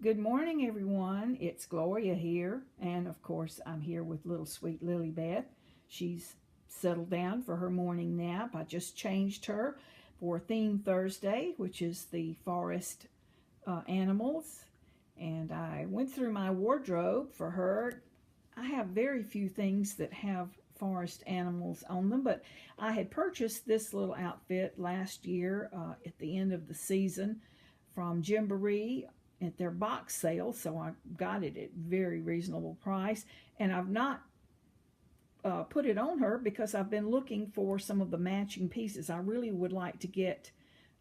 Good morning, everyone. It's Gloria here, and of course, I'm here with little sweet Lily Beth. She's settled down for her morning nap. I just changed her for Theme Thursday, which is the forest animals, and I went through my wardrobe for her. I have very few things that have forest animals on them, but I had purchased this little outfit last year at the end of the season from Gymboree at their box sale, so I got it at very reasonable price, and I've not put it on her because I've been looking for some of the matching pieces. I really would like to get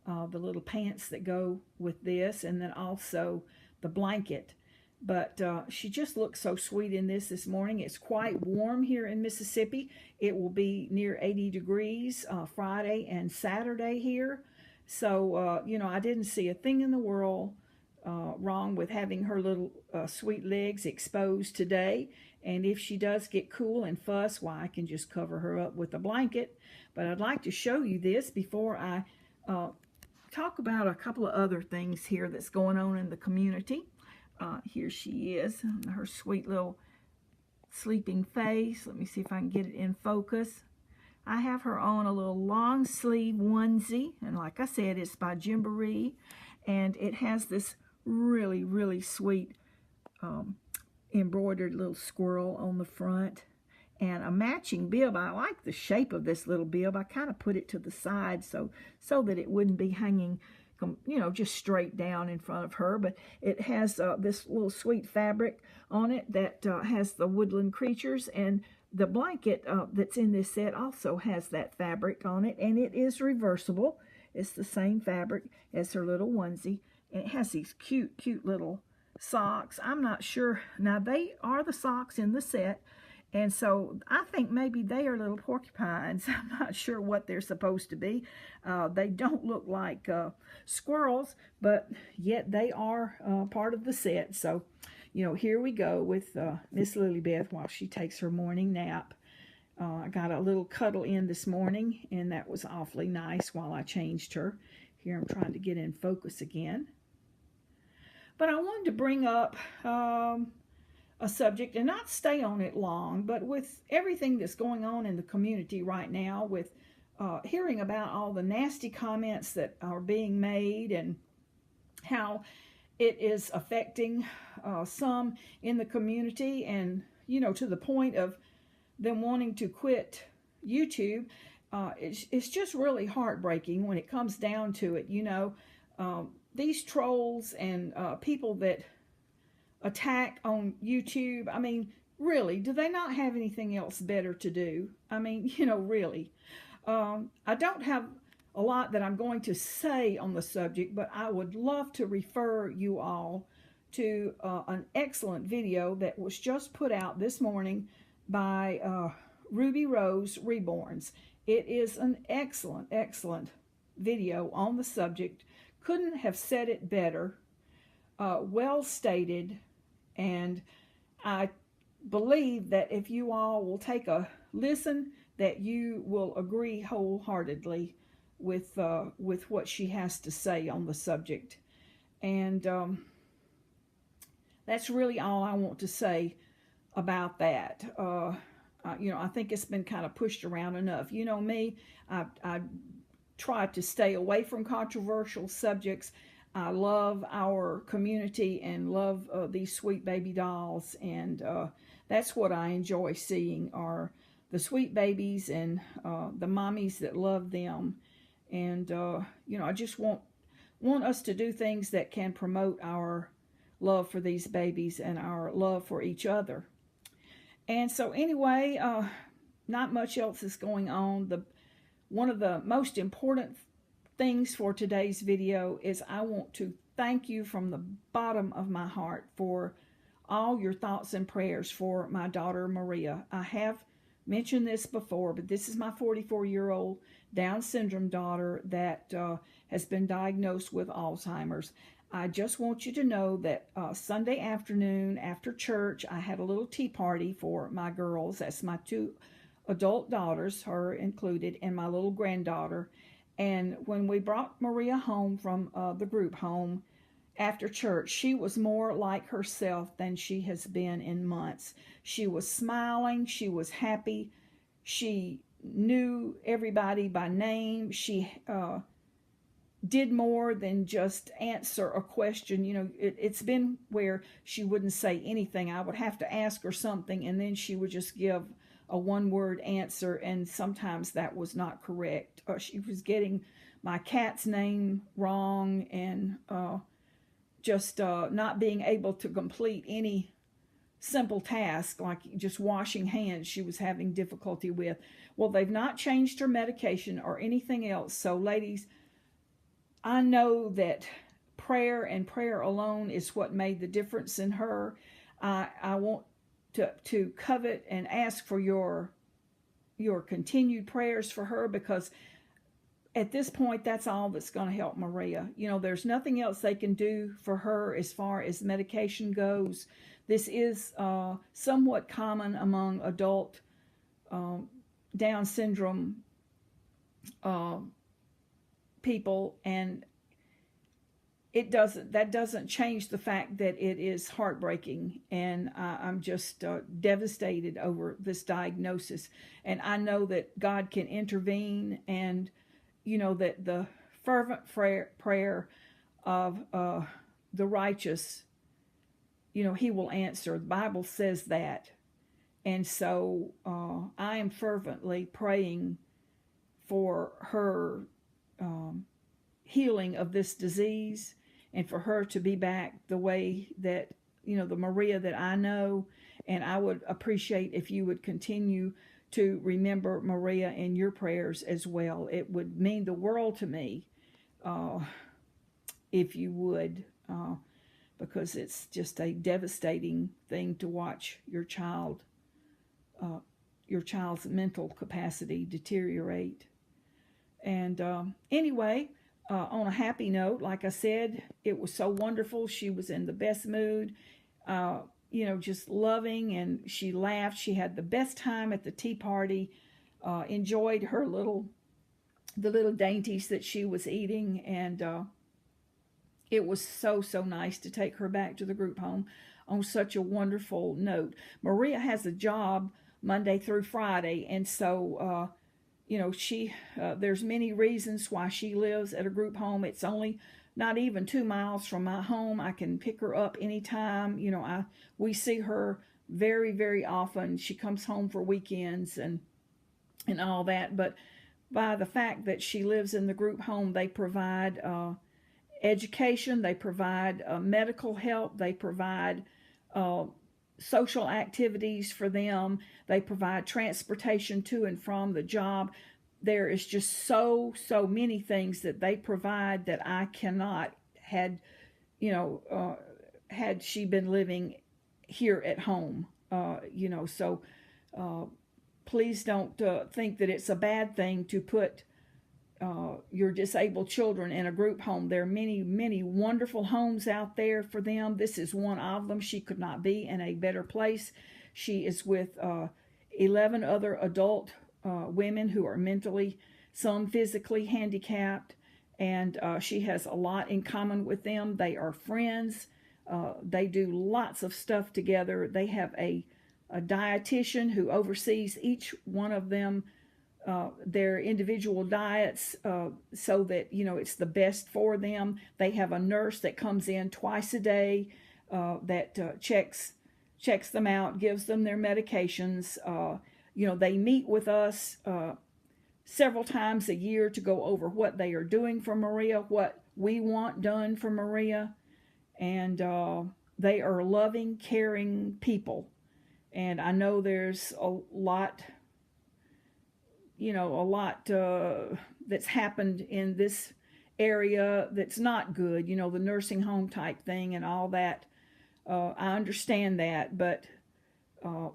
the little pants that go with this, and then also the blanket. But she just looks so sweet in this morning. It's quite warm here in Mississippi. It will be near 80 degrees Friday and Saturday here. So, I didn't see a thing in the world wrong with having her little sweet legs exposed today. And if she does get cool and fuss, why, I can just cover her up with a blanket. But I'd like to show you this before I talk about a couple of other things here that's going on in the community. Here she is, her sweet little sleeping face. Let me see if I can get it in focus. I have her on a little long sleeve onesie, and like I said, it's by Gymboree, and it has this really, really sweet embroidered little squirrel on the front and a matching bib. I like the shape of this little bib. I kind of put it to the side so that it wouldn't be hanging just straight down in front of her, but it has this little sweet fabric on it that has the woodland creatures, and the blanket that's in this set also has that fabric on it, and it is reversible. It's the same fabric as her little onesie, and it has these cute little socks. I'm not sure. Now, they are the socks in the set, and so I think maybe they are little porcupines. I'm not sure what they're supposed to be. They don't look like squirrels, but yet they are part of the set. So, here we go with Miss Lily Beth while she takes her morning nap. I got a little cuddle in this morning, and that was awfully nice while I changed her. Here I'm trying to get in focus again. But I wanted to bring up a subject and not stay on it long, but with everything that's going on in the community right now, with hearing about all the nasty comments that are being made and how it is affecting some in the community, and to the point of them wanting to quit YouTube. It's just really heartbreaking when it comes down to it. These trolls and people that attack on YouTube, I mean, really, do they not have anything else better to do? I mean, really. I don't have a lot that I'm going to say on the subject, but I would love to refer you all to an excellent video that was just put out this morning by Rubyrose Reborns. It is an excellent video on the subject. Couldn't have said it better. Well stated, and I believe that if you all will take a listen, that you will agree wholeheartedly with what she has to say on the subject. And that's really all I want to say about that. I think it's been kind of pushed around enough. You know me, I try to stay away from controversial subjects. I love our community and love these sweet baby dolls, and that's what I enjoy seeing, are the sweet babies and the mommies that love them. And I just want us to do things that can promote our love for these babies and our love for each other. And so anyway, not much else is going on. One of the most important things for today's video is I want to thank you from the bottom of my heart for all your thoughts and prayers for my daughter Maria. I have mentioned this before, but this is my 44-year-old Down syndrome daughter that has been diagnosed with Alzheimer's. I just want you to know that Sunday afternoon after church, I had a little tea party for my girls. That's my two adult daughters, her included, and my little granddaughter. And when we brought Maria home from the group home, after church. She was more like herself than she has been in months. She was smiling. She was happy. She knew everybody by name. She did more than just answer a question. You know, it's been where she wouldn't say anything. I would have to ask her something, and then she would just give a one-word answer, and sometimes that was not correct. She was getting my cat's name wrong, and just not being able to complete any simple task like just washing hands. She was having difficulty with. Well, they've not changed her medication or anything else. So ladies, I know that prayer and prayer alone is what made the difference in her. I want to covet and ask for your continued prayers for her, because at this point, that's all that's going to help Maria. You know, there's nothing else they can do for her as far as medication goes. This is somewhat common among adult Down syndrome people, and that doesn't change the fact that it is heartbreaking, and I'm just devastated over this diagnosis. And I know that God can intervene, and you know that the fervent prayer of the righteous, you know, he will answer. The Bible says that. And so I am fervently praying for her healing of this disease, and for her to be back the way that, you know, the Maria that I know. And I would appreciate if you would continue to remember Maria in your prayers as well. It would mean the world to me if you would, because it's just a devastating thing to watch your child's mental capacity deteriorate. And anyway, on a happy note, like I said, it was so wonderful. She was in the best mood, you know, just loving, and she laughed. She had the best time at the tea party, enjoyed her the little dainties that she was eating, and it was so nice to take her back to the group home on such a wonderful note. Maria has a job Monday through Friday, and so you know, there's many reasons why she lives at a group home. It's only not even 2 miles from my home. I can pick her up anytime. You know, we see her very often. She comes home for weekends and all that. But by the fact that she lives in the group home, they provide education, they provide medical help, they provide social activities for them. They provide transportation to and from the job. There is just so many things that they provide that I cannot had she been living here at home. You know, so please don't think that it's a bad thing to put your disabled children in a group home. There are many wonderful homes out there for them. This is one of them. She could not be in a better place. She is with 11 other adult women who are mentally, some physically handicapped, and she has a lot in common with them. They are friends. They do lots of stuff together. They have a dietitian who oversees each one of them, their individual diets, so that, you know, it's the best for them. They have a nurse that comes in twice a day that checks them out, gives them their medications. You know, they meet with us several times a year to go over what they are doing for Maria, what we want done for Maria. And they are loving, caring people. And I know there's a lot that's happened in this area that's not good, you know, the nursing home type thing and all that. I understand that, but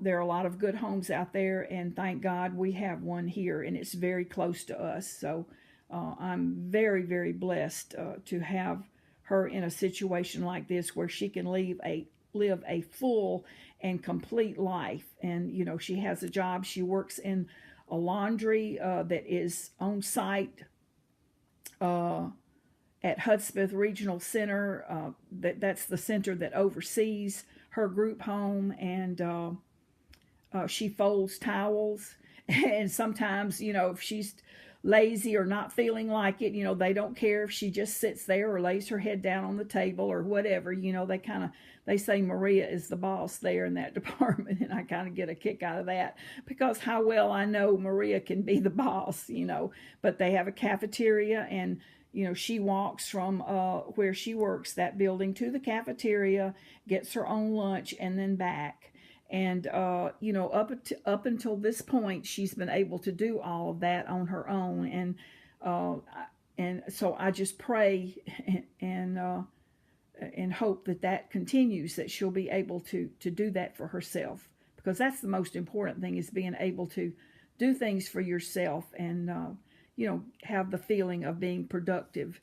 there are a lot of good homes out there, and thank God we have one here, and it's very close to us. So I'm very blessed to have her in a situation like this where she can live a full and complete life. And, you know, she has a job. She works in a laundry that is on site, at Hudspeth Regional Center. That's the center that oversees her group home, and she folds towels. And sometimes, you know, if she's lazy or not feeling like it, you know, they don't care if she just sits there or lays her head down on the table or whatever. You know, they say Maria is the boss there in that department, and I kind of get a kick out of that, because how well I know Maria can be the boss, you know. But they have a cafeteria, and you know, she walks from where she works, that building, to the cafeteria, gets her own lunch, and then back. And, you know, up until this point, she's been able to do all of that on her own. And so I just pray and hope that that continues, that she'll be able to do that for herself. Because that's the most important thing, is being able to do things for yourself and, you know, have the feeling of being productive.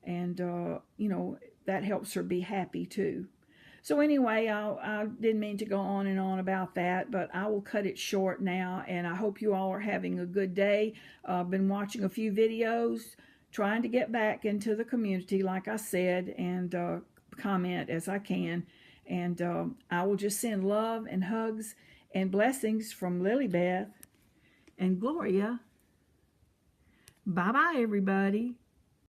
And, you know, that helps her be happy too. So anyway, I didn't mean to go on and on about that, but I will cut it short now, and I hope you all are having a good day. I've been watching a few videos, trying to get back into the community, like I said, and comment as I can. And I will just send love and hugs and blessings from Lilybeth and Gloria. Bye-bye, everybody.